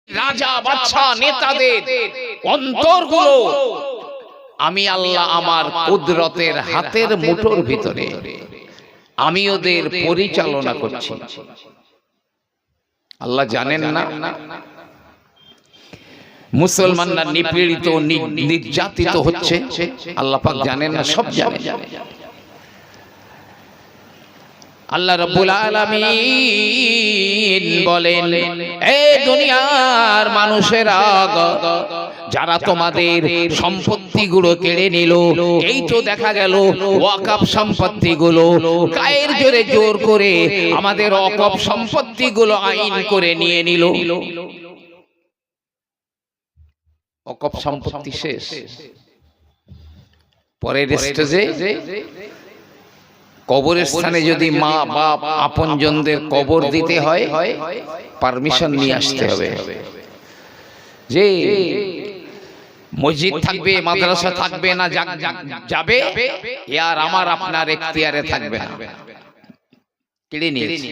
রাজা বাদশা নেতাদের অন্তরগুলো আমি আল্লাহ আমার কুদরতের হাতের মুঠোর ভিতরে আমি ওদের পরিচালনা করছি। আল্লাহ জানেন না মুসলমানরা নিপীড়িত নির্যাতিত হচ্ছে? আল্লাহ পাক জানেন না? সব জানেন। আল্লাহ রাব্বুল আলামিন বলেন, এই দুনিয়ার মানুষেরা, যারা তোমাদের সম্পত্তিগুলো কেড়ে নিল, এই তো দেখা গেল ওয়াকফ সম্পত্তিগুলো গায়ের জোরে জোর করে আমাদের ওয়াকফ সম্পত্তিগুলো আইন করে নিয়ে নিল। ওয়াকফ সম্পত্তি শেষ। পরের স্টেজে কবরের স্থানে যদি মা বাপ আপনজনদের কবর দিতে হয়, পারমিশন নিয়ে আসতে হবে যে মসজিদ থাকবে, মাদ্রাসা থাকবে না, যাবে আর আমার আপনার এখতিয়ারে থাকবে না। কেড়ে নিয়েছে।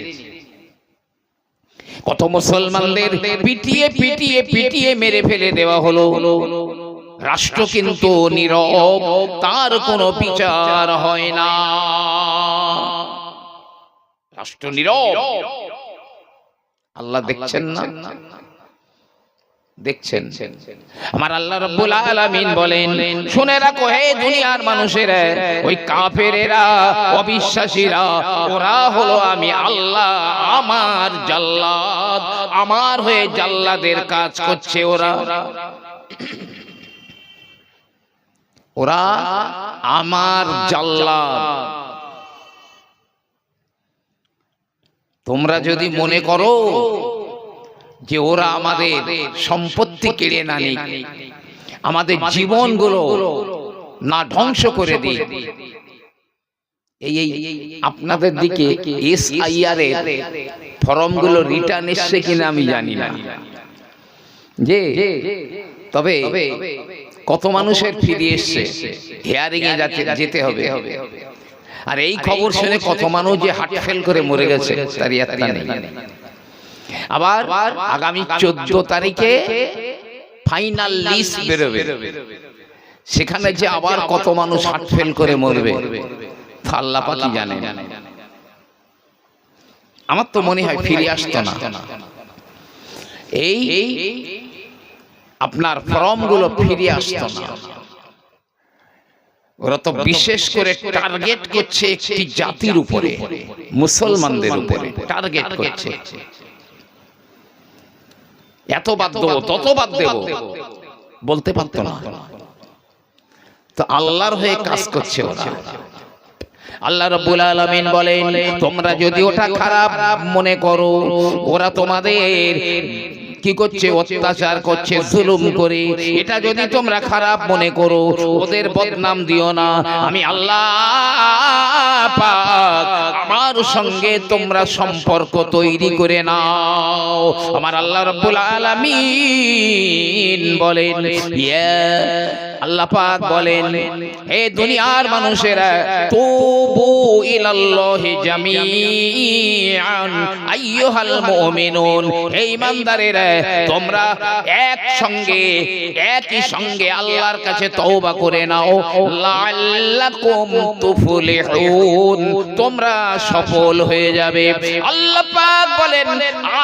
কত মুসলমানদের পিটিয়ে পিটিয়ে পিটিয়ে মেরে ফেলে দেওয়া হলো। রাষ্ট্র কিন্তু নীরব, তার কোনো বিচার হয় না। রাষ্ট্র নীরব। আল্লাহ দেখছেন না? দেখছেন। আমার আল্লাহ রাব্বুল আলামিন বলেন, শুনে রাখো হে দুনিয়ার মানুষেরা, ওই কাফেরেরা, অবিশ্বাসীরা, ওরা হলো আমি আল্লাহ আমার জাল্লাদ, আমার হয়ে জাল্লাদের কাজ করছে। ওরা আমার জাল্লাদ। তোমরা যদি মনে করো যে ওরা আমাদের সম্পত্তি কেড়ে না নিক, আমাদের জীবনগুলো না ধ্বংস করে দিক, এই আপনাদের দিকে SIR এর ফর্মগুলো রিটার্ন এসছে কিনা আমি জানি না, যে তবে কত মানুষের ফিরে এসছে, হিয়ারিং এ যেতে হবে। আর এই খবর শুনে কত মানুষ যে হার্ট ফেল করে মরে গেছে তার ইয়াত্রা নেই। আবার আগামী 14 তারিখে ফাইনাল লিস্ট বেরোবে, সেখানে যে আবার কত মানুষ হার্ট ফেল করে মরবে আল্লাহ পাকই জানেন। আমার তো মনে হয় ফিরে আসতো না। এই আপনার ফর্মগুলো ফিরে আসতো না। ওরা তো বিশেষ করে টার্গেট করছে একটি জাতির উপরে, মুসলমানদের উপরে টার্গেট করছে। এত বাদ দেবো, তত বাদ দেবো বলতে পারতো না। তো আল্লাহর হয়ে কাজ করছে ওরা। আল্লাহ রাব্বুল আলামিন বলেন, তোমরা যদি ওটা খারাপ মনে করো, ওরা তোমাদের কি করছে? অত্যাচার করছে, জুলুম করে। এটা যদি তোমরা খারাপ মনে করো, ওদের বদনাম দিও না। আমি আল্লাহ পাক আমার সঙ্গে তোমরা সম্পর্ক তৈরি করে নাও। আমার আল্লাহ রাব্বুল আলামিন বলেন, আল্লাহ পাক বলেন, হে দুনিয়ার মানুষেরা, তুবু ইলাল্লাহি জামিআন আইয়ুহাল মুমিনুন, হে ঈমানদারেরা, তোমরা একই সঙ্গে আল্লাহর কাছে তওবা করে নাও, লাআল্লাকুম তুফলিহুন, তোমরা সফল হয়ে যাবে। আল্লাহ পাক বলেন,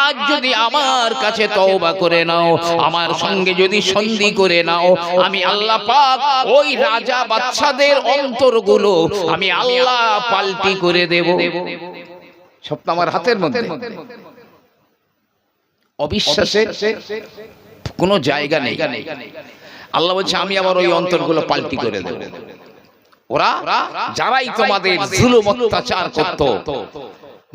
আজ যদি আমার কাছে তওবা করে নাও, আমার সঙ্গে যদি সন্ধি করে নাও, আমি আল্লাহ পাক ওই রাজা বাদশাদের অন্তরগুলো আমি আল্লাহ পাল্টি করে দেব। সব আমার হাতের মধ্যে। অবিশ্বাসের কোনো জায়গা নেই। আল্লাহ বলছে, আমি আবার ওই অন্তরগুলো পাল্টি করে দেব। ওরা যারাই তোমাদের জুলুম অত্যাচার করত,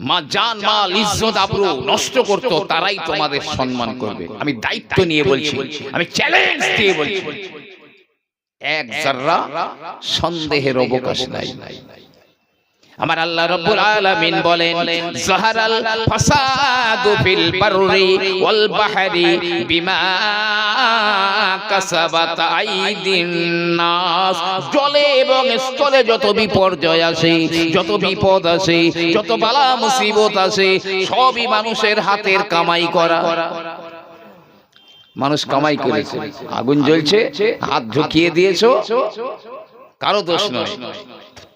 মা জান মাল ইজ্জত আবরু নষ্ট করত, তারাই তোমাদের সম্মান করবে। আমি দায়িত্ব নিয়ে বলছি, আমি চ্যালেঞ্জ দিয়ে বলছি, এক যারা সন্দেহের অবকাশ নাই। আমার আল্লাহ রাব্বুল আলামিন বলেন, যাহারাল ফাসাদু ফিল বাররি ওয়াল বাহরি বিমা কাসাবাত আইদিন নাস, জলে এবং স্থলে যত বিপর্যয় আসে, যত বিপদ আসে, যত বালা মুসিবত আসে, সবই মানুষের হাতের কামাই করা। মানুষ কামাই করেছে, আগুন জ্বলছে, হাত ঝুঁকিয়ে দিয়েছো, কারো দোষ নয়,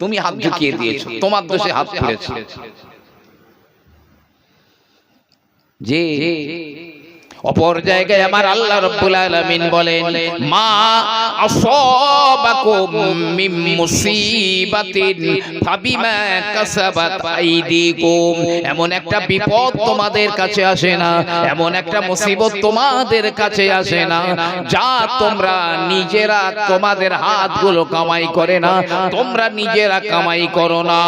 তুমি হাত ঝুঁকিয়ে দিয়েছো, তোমার দোষে হাত পড়েছে। যে অপর জায়গায় আমার আল্লাহ রাব্বুল আলামিন বলেন, মা আসাবাকুম মিন মুসিবাতিন ফাবিমা কাসাবাত আইদিকুম, এমন একটা বিপদ তোমাদের কাছে আসে না, এমন একটা মুসিবত তোমাদের কাছে আসে না যা তোমরা নিজেরা, তোমাদের হাতগুলো কামাই করে না, তোমরা নিজেরা কামাই করো না।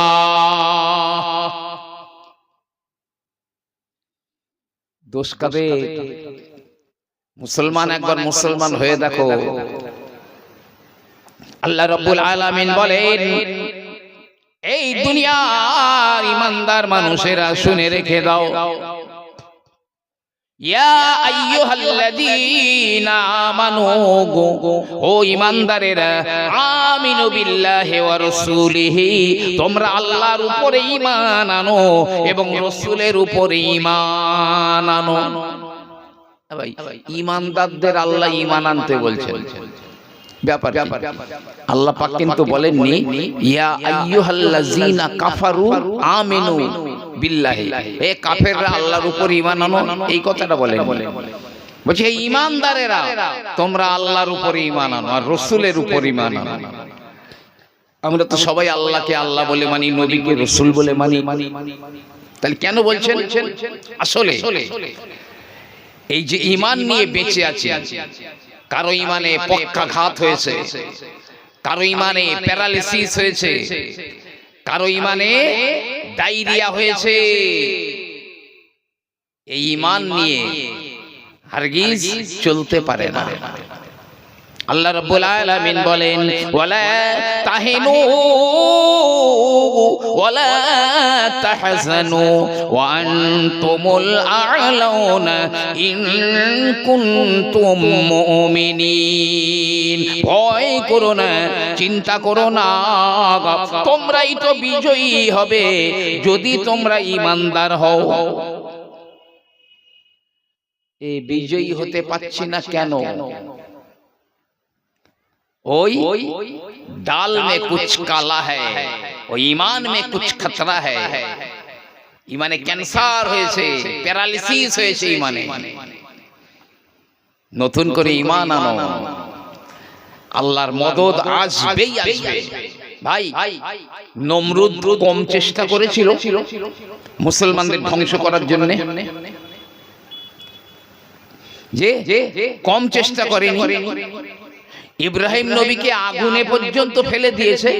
দোষ কাদের? মুসলমান একবার মুসলমান হয়ে দেখো। আল্লাহ রাব্বুল আলামিন বলেন, এই দুনিয়ার ইমানদার মানুষেরা শুনে রেখে দাও, ইয়া আইয়ুহাল্লাযীনা আমানু, ও ইমানদারেরা, আমিনু বিল্লাহি ওয়া রাসূলিহি, তোমরা আল্লাহর উপরে ঈমান আনো এবং রাসূলের উপরে ঈমান আনো। ভাই, ঈমানদারদের আল্লাহ ঈমান আনতে বলছেন, ব্যাপার আল্লাহ পাক কিন্তু বলেননি ইয়া আইয়ুহাল্লাযীনা কাফারু আমিনু বিল্লাহি, এ কাফেররা আল্লাহর উপর ঈমান আনো, এই কথাটা বলেন। বলছে এই ঈমানদারেরা তোমরা আল্লাহর উপর ঈমান আনো আর রাসূলের উপর ঈমান আনো। আমরা তো সবাই আল্লাহকে আল্লাহ বলে মানি, নবীকে রাসূল বলে মানি, তাহলে কেন বলছেন? আসলে এই যে ঈমান নিয়ে বেঁচে আছি, কারো ঈমানে পক্ষাঘাত হয়েছে, কারো ঈমানে প্যারালিসিস হয়েছে, কারো ঈমানে ডায়রিয়া হয়েছে, এই ঈমান নিয়ে হারগিজ চলতে পারে না। আল্লাহ রাব্বুল আলামিন বলেন, ওয়ালা তাহিনু ওয়ালা তাহজানু ওয়া আনতুমুল আ'লাউনা ইন কুনতুম মুমিনিন, ভয় করো না, চিন্তা করো না, তোমরাই তো বিজয়ী হবে যদি তোমরা ঈমানদার হও। এই বিজয়ী হতে পারছি না কেন? ओई दाल में कुछ काला है, और ईमान में कुछ खतरा है। ईमाने कैंसार হয়েছে, প্যারালিসিস হয়েছে ঈমানে। নতুন করে ঈমান আনো, আল্লাহর মদদ আসবেই আসবে। ভাই, নমরুদ কম চেষ্টা করেছিল মুসলমানদের ধ্বংস করার জন্য, যে কম চেষ্টা করেনি। ইব্রাহিম নবীকে আগুনে পর্যন্ত ফেলে দিয়েছে।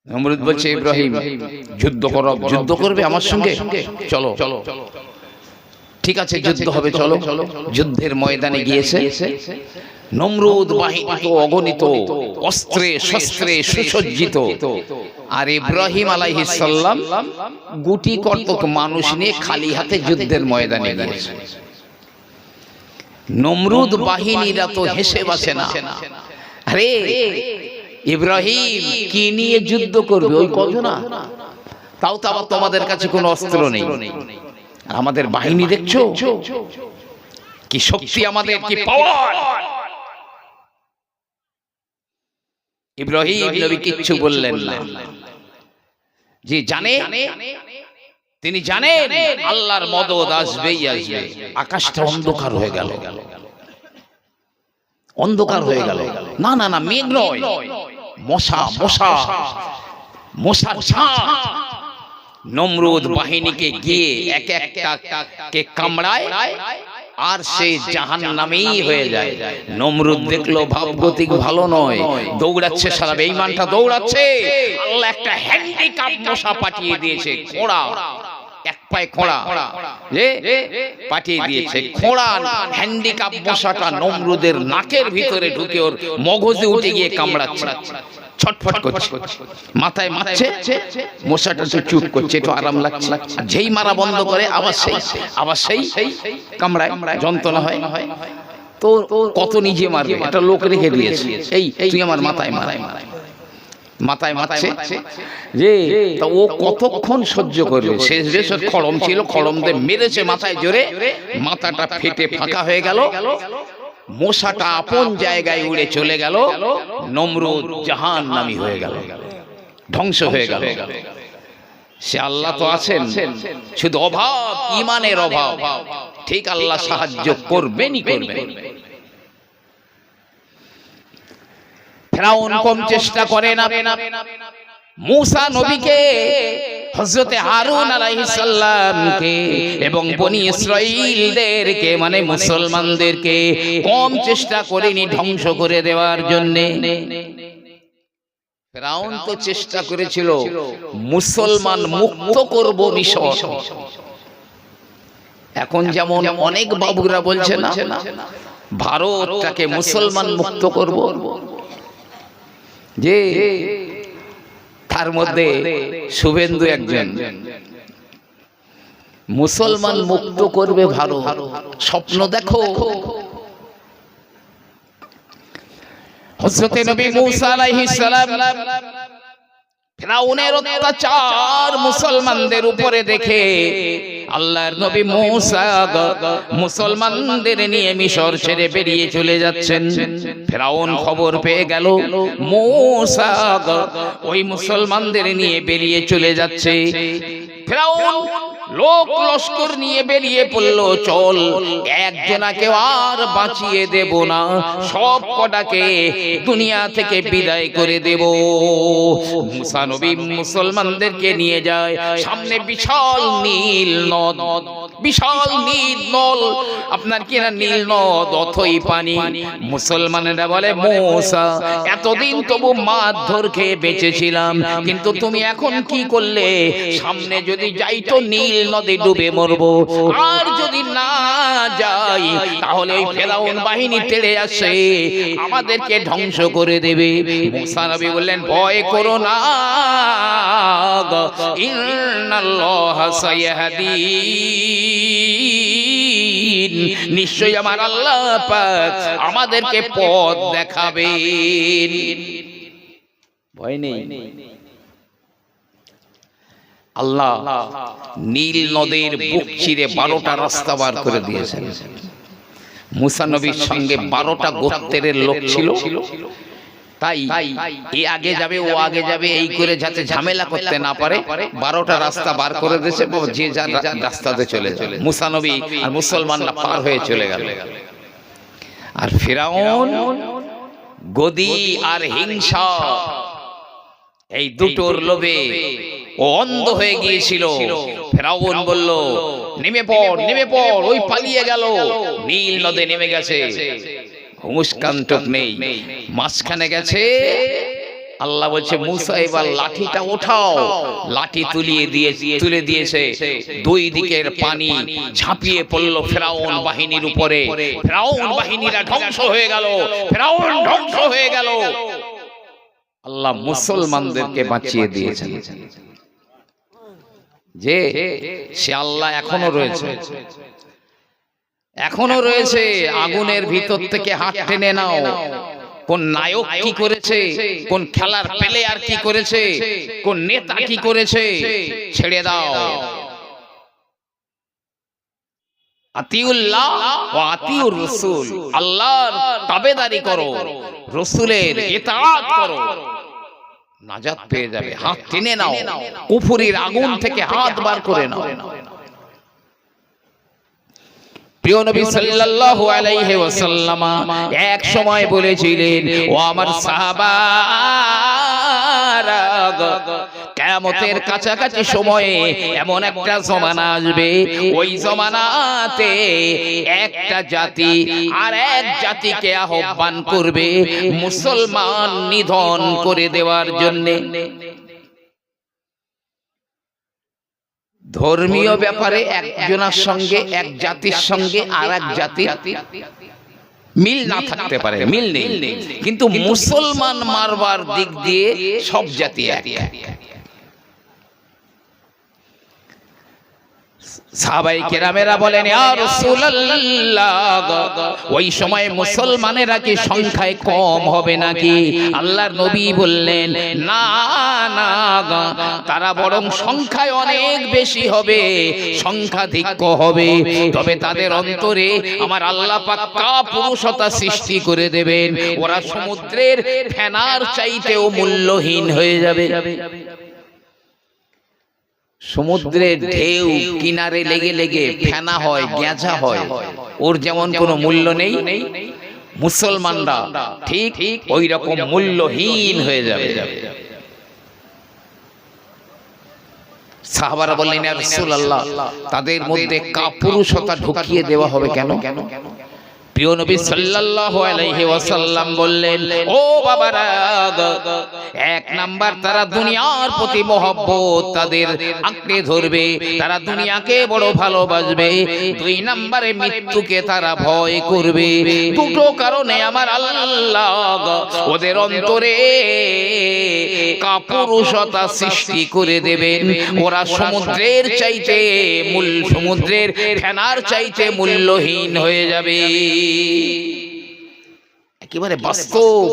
নমরুদ বলছে, ইব্রাহিম যুদ্ধ করো, যুদ্ধ করবে আমার সঙ্গে, চলো। ঠিক আছে, যুদ্ধ হবে, চলো। যুদ্ধের ময়দানে গিয়েছে। নমরুদ বাহিনী তো অগণিত, অস্ত্রে শস্ত্রে সুসজ্জিত, আর ইব্রাহিম আলাইহিস সালাম গুটি কতক মানুষ নিয়ে খালি হাতে যুদ্ধের ময়দানে গিয়েছে। নমরুদ বাহিনীরা তো হেসে বাসে না, আরে ইব্রাহিম কি নিয়ে যুদ্ধ করবে, ওই কজনা, তাও তো আবার তোমাদের কাছে কোনো অস্ত্র নেই, আর আমাদের বাহিনী দেখছো কি শক্তি, আমাদের কি পাওয়ার। ইব্রাহিম নবী কিচ্ছু বললেন না। যে জানে, তিনি জানেন আল্লাহর মদদ আসবেই আসবে। আকাশটা অন্ধকার হয়ে গেল, অন্ধকার হয়ে গেল। না না না, মেঘ নয়, মশা, মশা, মশার ছাঁ নমরুদ বাহিনীকে গিয়ে এক একটা কে কামড়ায়, আর সে জাহান্নামেই হয়ে যায়। নমরুদ দেখলো ভাবগতিক ভালো নয়, দৌড়াচ্ছে, সারা বেঈমানটা দৌড়াচ্ছে। আল্লাহ একটা হ্যান্ডিক্যাপ মশা পাঠিয়ে দিয়েছে, খোঁড়া, এক পায়ে খোঁড়া যে পাঠিয়ে দিয়েছে। খোঁড়া হ্যান্ডিক্যাপ মশাটা নমরুদের নাকের ভিতরে ঢুকে ওর মগজে উঠে গিয়ে কামড়াচ্ছে, ছটফট করছে, মাথায় মারছে। মশাটা তো চুপ করছে, একটু আরাম লাগছে। যেই মারা বন্ধ করে আবার সেই কামড়ায়, যন্ত্রণা হয়। তো কত নিজে মারবে, একটা লোক রেখে দিয়েছে, এই তুই আমার মাথায় মারায়। মাথায় মারছে যে, তা ও কতক্ষণ সহ্য করবে? শেষ রেশর খড়ম ছিল, খড়ম দিয়ে মেরেছে মাথায় জোরে, মাথাটা ফেটে ফাঁকা হয়ে গেল, মশাটা আপন জায়গায় উড়ে চলে গেল, নমরুদ জাহান্নামী হয়ে গেল, ধ্বংস হয়ে গেল। সে আল্লাহ তো আছেন, শুধু অভাব, ঈমানের অভাব। ঠিক আল্লাহ সাহায্য করবেনই করবেন। ফেরাউন কম চেষ্টা করে না। মূসা নবীকে, হযরতে হারুন আলাইহিস সালামকে এবং বনি ইসরাঈলদেরকে মানে মুসলমানদেরকে কম চেষ্টা করেনি ধ্বংস করে দেওয়ার জন্য। ফেরাউন তো চেষ্টা করেছিল মুসলমান মুক্ত করব মিশর। এখন যেমন অনেক বাবুরা বলছে না, ভারতটাকে মুসলমান মুক্ত করব, যে তার মধ্যে শুভেন্দু একজন, মুসলমান মুক্ত করবে ভারত, স্বপ্ন দেখো। হযরতে নবী মূসা আলাইহিস সালাম ফিরাউনের অত্যাচার মুসলমানদের উপরে দেখে আল্লাহর নবী মূসা মুসলমানদের নিয়ে মিশর ছেড়ে বেরিয়ে চলে যাচ্ছেন। ফিরাউন খবর পেয়ে গেল মূসা ওই মুসলমানদের নিয়ে বেরিয়ে চলে যাচ্ছে। ফিরাউন লোক লস্কর নিয়ে বেরিয়ে পড়লো, চল একজনাকে আর বাঁচিয়ে দেব না, সব কটাকে দুনিয়া থেকে বিদায় করে দেব। মূসা নবী মুসলমানদেরকে নিয়ে যায়, সামনে বিশাল নীল নদ, বিশাল নীল নল, আপনার কি না নীল নদ, অথই পানি। মুসলমানেরা বলে, মূসা এতদিন তবু মারধর খেয়ে বেঁচেছিলাম, কিন্তু তুমি এখন কি করলে? সামনে যদি যাই তো নীল নদে ডুবে মরবো, আর যদি না যাই তাহলে ওই ফেরাউন বাহিনী তেড়ে আসে, আমাদেরকে ধ্বংস করে দেবে। মূসা নবী বললেন, ভয় করো না, ইন্নাল্লাহা সায়াহদিন, নিশ্চয়ই আমার আল্লাহ পাক আমাদেরকে পথ দেখাবেন, ভয় নেই। আল্লাহ নীল নদের বুক চিরে 12টা রাস্তা বার করে দিয়েছেন। মূসা নবীর সঙ্গে 12টা গোত্রের লোক ছিল, তাই এ আগে যাবে ও আগে যাবে এই করে যাতে ঝামেলা করতে না পারে 12টা রাস্তা বার করে দিয়েছে, যে যার রাস্তাতে চলে চলে মূসা নবী আর মুসলমানরা পার হয়ে চলে গেল। আর ফিরাউন গদি আর হিংসা এই দুটোর লোভে ও অন্ধ হয়ে গিয়েছিল। ফেরাউন বলল, নেমে পড়, নেমে পড়, ওই পালিয়ে গেল, নীল নদে নেমে গেছে, হুঁশকান্তক নেই, মাঝখানে গেছে। আল্লাহ বলছে, মূসা এবার লাঠিটা ওঠাও। লাঠি তুলে দিয়েছে, দুই দিকের পানি ঝাঁপিয়ে পড়ল ফেরাউন বাহিনীর উপরে। ফেরাউন বাহিনীরা ধ্বংস হয়ে গেল, ফেরাউন ধ্বংস হয়ে গেল। আল্লাহ মুসলমানদেরকে বাঁচিয়ে দিয়েছেন। যে সে আল্লাহ এখনো রয়েছে, এখনো রয়েছে। আগুনের ভিতর থেকে হাত টেনে নাও, কোন নায়ক কি করেছে, কোন খেলার প্লেয়ার কি করেছে, কোন নেতা কি করেছে, ছেড়ে দাও। আতিউল্লাহ ওয়া আতিউর রাসূল, আল্লাহর তাবেদারি করো, রাসূলের ইতাআত করো, নাজাত পেয়ে যাবে। হাত টেনে নাও, কুফরির আগুন থেকে হাত বার করে নাও। প্রিয় নবী সাল্লাল্লাহু আলাইহি ওয়াসাল্লাম এক সময় বলেছিলেন, ও আমার সাহাবারা, কিয়ামতের কাছাকাছি সময়ে এমন একটা জমানা আসবে, ওই জমানাতে একটা জাতি আর এক জাতিকে আহ্বান করবে মুসলমান নিধন করে দেওয়ার জন্য। ধর্মীয় ব্যাপারে একজনের সঙ্গে, এক জাতির সঙ্গে আর এক জাতির মিল না থাকতে পারে, মিল নেই, কিন্তু মুসলমান মারবার দিক দিয়ে সব জাতি এক। সাহাবায়ে কেরামেরা বলেন ইয়া রাসূলুল্লাহ, ওই সময় মুসলমানেরা কি সংখ্যায় কম হবে নাকি? আল্লাহর নবী বললেন না না, তারা বরং সংখ্যায় অনেক বেশি হবে, সংখ্যাধিক্য হবে, তবে তাদের অন্তরে আমার আল্লাহ পাক কাপুরুষতা সৃষ্টি করে দেবেন, ওরা সমুদ্রের ফেনার চাইতেও মূল্যহীন হয়ে যাবে। সমুদ্রের ঢেউ কিনারে লেগে লেগে ফেনা হয়, গেঁজা হয়, ওর যেমন কোনো মূল্য নেই, মুসলমানরা ঠিক ওই রকম মূল্যহীন হয়ে যাবে। সাহাবারা বললেন ইয়া রাসূলুল্লাহ, তাদের মধ্যে কাপুরুষতা ঢুকিয়ে দেওয়া হবে কেন? প্রিয় নবী সাল্লাল্লাহু আলাইহি ওয়াসাল্লাম বললেন ও বাবারা, এক নাম্বার তারা দুনিয়ার প্রতি মহব্বত তাদের আঁকড়ে ধরবে, তারা দুনিয়াকে বড় ভালোবাসবে। দুই নাম্বারে মৃত্যুকে তারা ভয় করবে। দুটো কারণে আমার আল্লাহ ওদের অন্তরে কাপুরুষতা সৃষ্টি করে দেবেন, ওরা সমুদ্রের চাইতে সমুদ্রের ফেনার চাইতে মূল্যহীন হয়ে যাবে। একেবারে বাস্তব।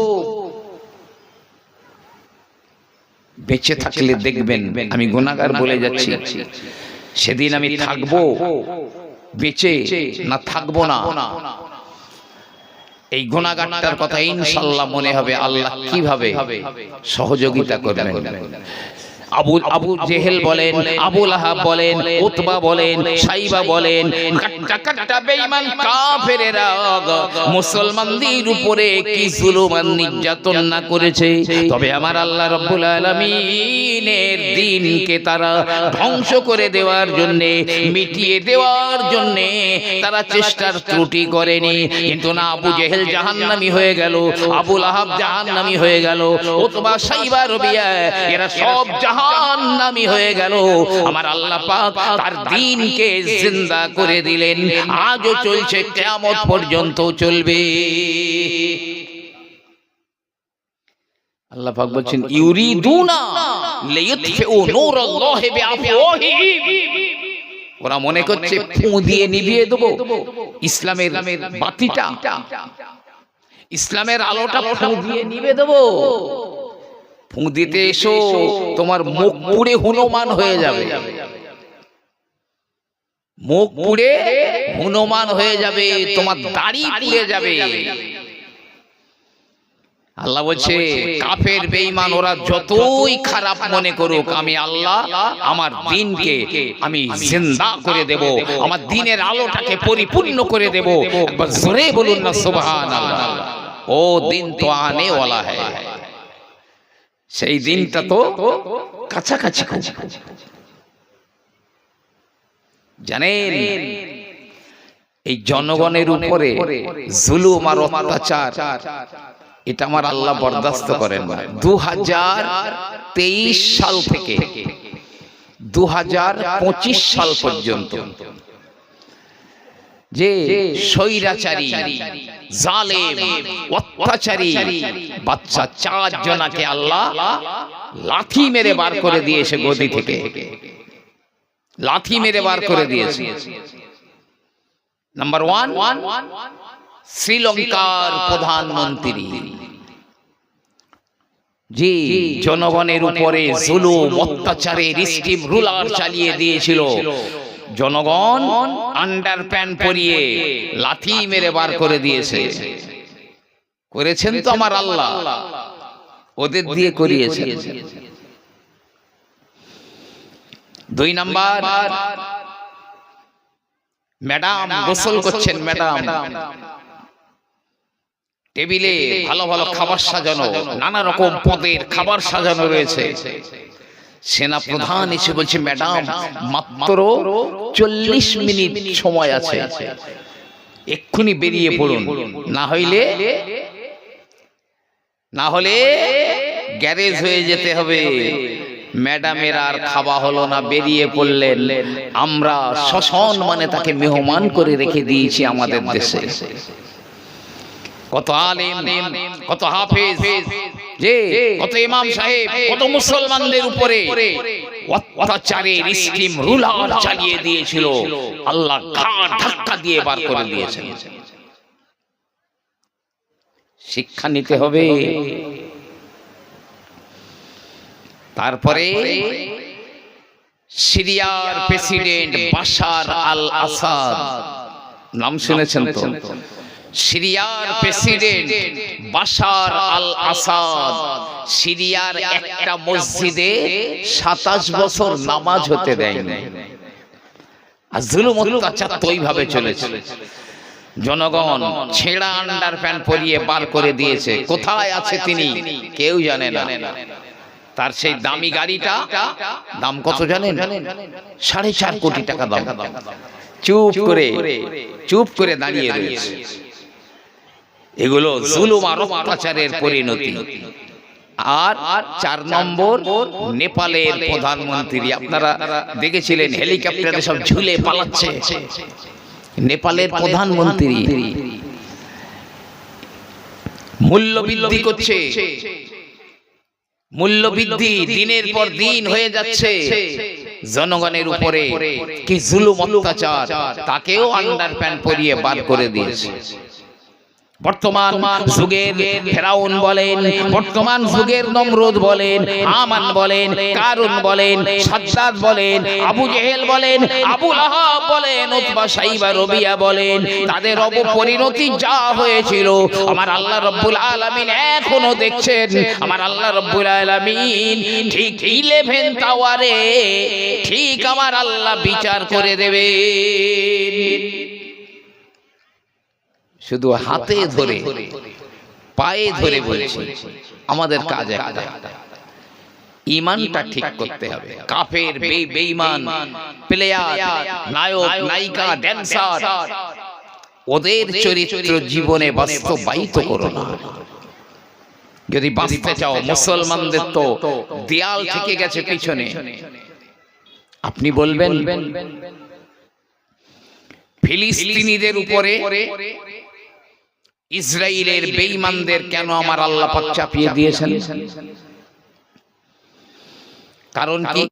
বেঁচে থাকলে দেখবেন, আমি গুনাহগার বলে যাচ্ছি, সেদিন আমি থাকবো বেঁচে না থাকবো না, এই গুনাহগারটার কথা ইনশাআল্লাহ মনে হবে আল্লাহ কিভাবে সহযোগিতা করবেন। আবু জেহেল বলেন, আবু লাহাব বলেন, উতবা বলেন, সাইবা বলেন, কাট্টা বেঈমান কাফেরেরা মুসলমানদের উপরে কি জুলুম আর নির্যাতন না করেছে, তবে আমার আল্লাহ রাব্বুল আলামিনের দ্বীনকে তারা ধ্বংস করে দেওয়ার জন্য, মিটিয়ে দেওয়ার জন্য তারা চেষ্টার ত্রুটি করেনি। কিন্তু না, আবু জেহেল জাহান্নামী হয়ে গেল, আবু লাহাব জাহান্নামী হয়ে গেল, উতবা সাইবা রবিয়া এরা সব জাহান্নামী হয়ে গেল। আমার আল্লাহ পাক তার দ্বীনকে জিন্দা করে দিলেন, আজও চলছে, কিয়ামত পর্যন্ত চলবে। আল্লাহ পাক বলছেন ইউরিদুনা লিইউতফিউ নূরাল্লাহি বিআফওয়াহিহিম, ওরা মনে করছে ফু দিয়ে নিভিয়ে দেব ইসলামের বাতিটা, ইসলামের আলোটা ফু দিয়ে নিভিয়ে দেব। ফু দিতে এসো, তোমার মুখ পুড়ে হনুমান হয়ে যাবে, মুখ পুড়ে হনুমান হয়ে যাবে, তোমার দাড়ি পুড়ে যাবে। আল্লাহ বলছে কাফের বেঈমান ওরা যতই খারাপ মনে করুক, আমি আল্লাহ আমার দ্বীনকে আমি জিন্দা করে দেব, আমার দ্বীনের আলোটাকে পরিপূর্ণ করে দেব। একবার জোরে বলুন না সুবহানাল্লাহ। ও দিন তো আনে ওয়ালা হ্যায়, সেই দিনটা তো কাছাকাছি। জানেন এই জনগণের উপরে জুলুম আর অত্যাচার, এটা আমার আল্লাহ বরদাস্ত করেন না। 2023 সাল থেকে 2025 সাল পর্যন্ত যে স্বৈরাচারী, জালেম, অত্যাচারী বাচ্চা 4 জনাকে আল্লাহ লাথি মেরে বার করে দিয়েছে, গদি থেকে লাথি মেরে বার করে দিয়েছে। নাম্বার 1 শ্রীলঙ্কার প্রধানমন্ত্রী, যে জনগণের উপরে জুলুম অত্যাচারের স্টিম রুলার চালিয়ে দিয়েছিল, জনগণ আন্ডার প্যান্ট পরিয়ে লাথি মেরে বার করে দিয়েছে। করেছেন তো আমার আল্লাহ, ওদের দিয়ে করিয়েছে। 2 নাম্বার, ম্যাডাম গোসল করছেন, ম্যাডাম টেবিলে ভালো ভালো খাবার সাজানো, নানা রকম পদের খাবার সাজানো রয়েছে। সেনা প্রধান এসে বলছে ম্যাডাম মাত্র 40 মিনিট সময় আছে, এক্ষুনি বেরিয়ে পড়ুন, না হলে গ্যারেজ হয়ে যেতে হবে। ম্যাডামের আর খাওয়া হলো না, বেরিয়ে পড়লেন। আমরা সসম্মানে তাকে মেহমান করে রেখে দিয়েছি আমাদের দেশে। কত আলেম, কত হাফেজ, যে কত ইমাম সাহেব, কত মুসলমানদের উপরে অত্যাচারের স্টিম রুলার চালিয়ে দিয়েছিল, আল্লাহ ঘাড় ধাক্কা দিয়ে বার করে দিয়েছেন। শিক্ষা নিতে হবে। তারপরে সিরিয়ার প্রেসিডেন্ট বাশার আল আসাদ, নাম শুনেছেন তো? সিরিয়ার প্রেসিডেন্ট বাশার আল আসাদ সিরিয়ার একটা মসজিদে 27 বছর নামাজ হতে দেয়নি। আর জুলুম অত্যাচার তো এইভাবে চলেছে। জনগণ ছেঁড়া আন্ডার প্যান্ট পরিয়ে বার করে দিয়েছে। কোথায় আছে তিনি কেউ জানে না। তার সেই দামি গাড়িটা দাম কত জানেন? 4.5 কোটি টাকা দাম। চুপ করে দাঁড়িয়ে রয়েছে। এগুলো জুলুম আর অত্যাচারের পরিণতি। আর 4 নম্বর নেপালের প্রধানমন্ত্রী, আপনারা দেখেছিলেন হেলিকপ্টারে সব ঝুলে পালাচ্ছে। নেপালের প্রধানমন্ত্রী মূল্য বৃদ্ধি করছে, মূল্য বৃদ্ধি দিনের পর দিন হয়ে যাচ্ছে। জনগণের উপরে কি জুলুম অত্যাচার, তাকেও আন্ডার প্যান্ট পরিয়ে বার করে দিয়েছে। বর্তমান যুগের ফেরাউন বলেন, বর্তমান যুগের নমরুদ বলেন, আমান বলেন, কারুন বলেন, সাদ্দাত বলেন, আবু জেহেল বলেন, আবু লাহাব বলেন, উতবা সাইবা রবিয়া বলেন, তাদের অপরিণতি যা হয়েছিল আমার আল্লাহ রাব্বুল আলামিন এখনো দেখছেন। আমার আল্লাহ রাব্বুল আলামিন ঠিক 11 টাওয়ারে ঠিক আমার আল্লাহ বিচার করে দেবেন। শুধু হাতে ধরে পায়ে ধরে বলছি, আমাদের কাজ একটা, ঈমানটা ঠিক করতে হবে। কাফের বেঈমান প্লেয়ার, নায়ক নায়িকা, ড্যান্সার, ওদের চরিত্র জীবনে বাস্তবায়িত করো না। যদি বাঁচতে চাও, মুসলমানদের তো দেয়াল থেকে গেছে পিছনে। আপনি বলবেন ফিলিস্তিনিদের উপরে ইসরায়েলের বেঈমানদের কেন আমার আল্লাহ পাক চাপিয়ে দিয়েছেন? কারণ কি?